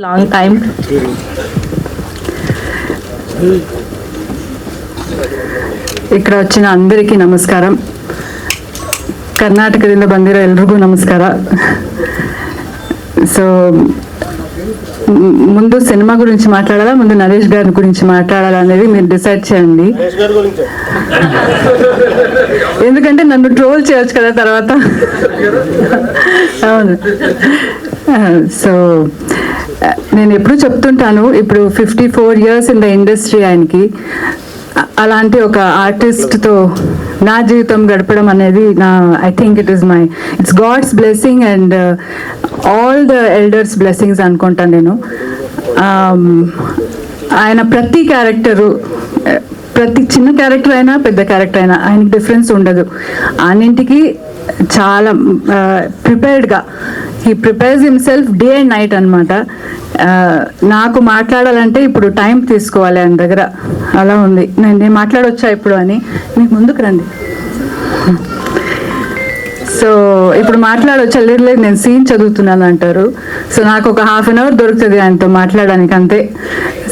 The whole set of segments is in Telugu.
long time. ఇక్కడ వచ్చిన అందరికీ నమస్కారం. ಕರ್ನಾಟಕದಿಂದ ಬಂದಿರೋ ಎಲ್ರಿಗೂ ನಮಸ್ಕಾರ. సో ముందు సినిమా గురించి మాట్లాడాలా, ముందు నరేష్ గారి గురించి మాట్లాడాలా అనేది మీరు డిసైడ్ చేయండి. ఎందుకంటే నన్ను ట్రోల్ చేయొచ్చు కదా తర్వాత. అవును. సో నేను ఎప్పుడు చెప్తుంటాను, ఇప్పుడు 54 years ఇన్ ద ఇండస్ట్రీ ఆయనకి. అలాంటి ఒక ఆర్టిస్ట్తో నా జీవితం గడపడం అనేది I think it's God's blessing and all the elders blessings అనుకుంటాను నేను. ఆయన ప్రతి క్యారెక్టరు, ప్రతి చిన్న క్యారెక్టర్ అయినా పెద్ద క్యారెక్టర్ అయినా ఆయనకి డిఫరెన్స్ ఉండదు. అన్నింటికి చాలా ప్రిపేర్డ్గా he prepares himself day and night అనమాట. నాకు మాట్లాడాలంటే ఇప్పుడు టైం తీసుకోవాలి ఆయన దగ్గర, అలా ఉంది. నేను మాట్లాడొచ్చా ఇప్పుడు అని, మీకు ముందుకు రండి. సో ఇప్పుడు మాట్లాడొచ్చా? లేదు నేను సీన్ చదువుతున్నాను అంటారు. సో నాకు ఒక 1/2 hour దొరుకుతుంది ఆయనతో మాట్లాడడానికి, అంతే.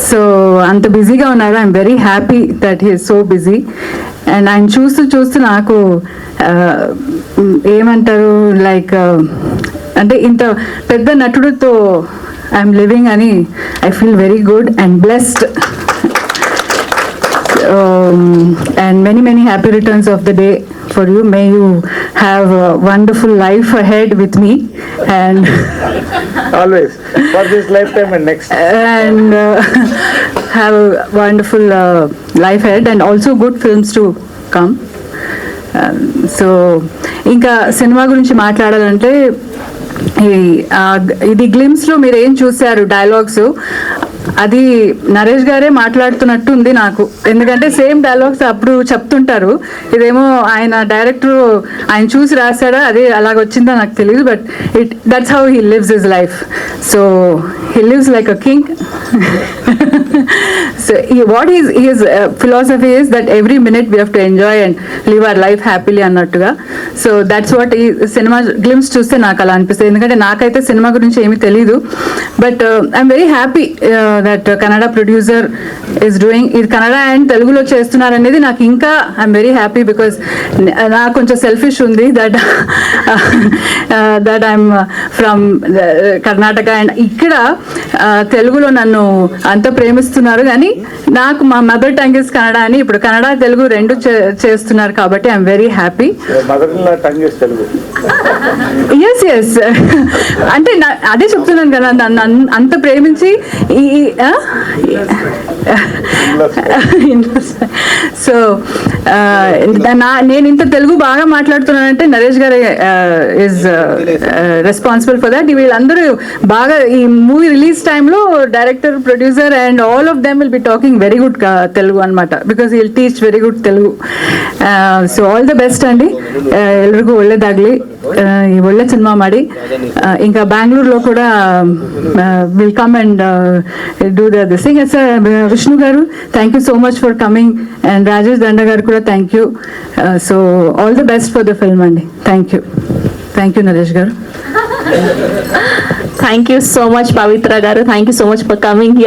సో అంత బిజీగా ఉన్నారు. I'm very happy that he is so busy. And ఆయన చూస్తూ నాకు ఏమంటారు, లైక్ అంటే ఇంత పెద్ద నటుడితో ఐఎమ్ లివింగ్ అని I feel very good and blessed. And many happy returns of the day for you. May you have a wonderful life ahead with me, and always for this lifetime and next, and have a wonderful life ahead and also good films to come. So ఇంకా సినిమా గురించి మాట్లాడాలంటే ఇది గ్లిమ్స్లో మీరు ఏం చూశారు డైలాగ్స్, అది నరేష్ గారే మాట్లాడుతున్నట్టు ఉంది నాకు. ఎందుకంటే సేమ్ డైలాగ్స్ అప్పుడు చెప్తుంటారు, ఇదేమో ఆయన డైరెక్టర్ ఆయన చూసి రాశాడా, అదే అలాగొచ్చిందో నాకు తెలియదు. But that's how he lives his life. So he lives like a king. So what his philosophy is that every minute we have to enjoy and live our life happily అన్నట్టుగా. సో దట్స్ వాట్ ఈ సినిమా గ్లిమ్స్ చూస్తే నాకు అలా అనిపిస్తుంది. ఎందుకంటే నాకైతే సినిమా గురించి ఏమీ తెలీదు. But I'm very happy that Kannada producer is doing ఇది. కన్నడ అండ్ తెలుగులో చేస్తున్నారు అనేది నాకు ఇంకా ఐఎమ్ వెరీ హ్యాపీ. బికాస్ నాకు కొంచెం సెల్ఫిష్ ఉంది that I'm from Karnataka and ఇక్కడ తెలుగులో నన్ను అంత ప్రేమిస్తున్నారు. కానీ నాకు మా మదర్ టంగ్ ఇస్ కన్నడ అని ఇప్పుడు కన్నడ తెలుగు రెండు చేస్తున్నారు కాబట్టి ఐఎమ్ వెరీ హ్యాపీ. ఎస్ అంటే అదే చెప్తున్నాను కదా, నన్ను అంత ప్రేమించి సో నేను ఇంత తెలుగు బాగా మాట్లాడుతున్నానంటే నరేష్ గారు ఈజ్ రెస్పాన్సిబుల్ ఫర్ దట్. వీళ్ళందరూ బాగా ఈ మూవీ రిలీజ్ టైంలో director, producer and all of them will be talking very good Telugu అనమాట. Because will teach very good Telugu. So all the best ಅಂడి, ಎಲ್ರಿಗೂ ಒಳ್ಳೇದಾಗಲಿ, ಒಳ್ಳೆ ಸಿನಿಮಾ ಮಾಡಿ. ఇంకా బెంగళూరులో కూడా will come and do this thing. Vishnu గారు thank you so much for coming and Rajesh Danda గారు కూడా thank you. So all the best for the film అండి. థ్యాంక్ యూ నరేష్ గారు. Thank you so much, Pavitra garu. Thank you so much for coming here.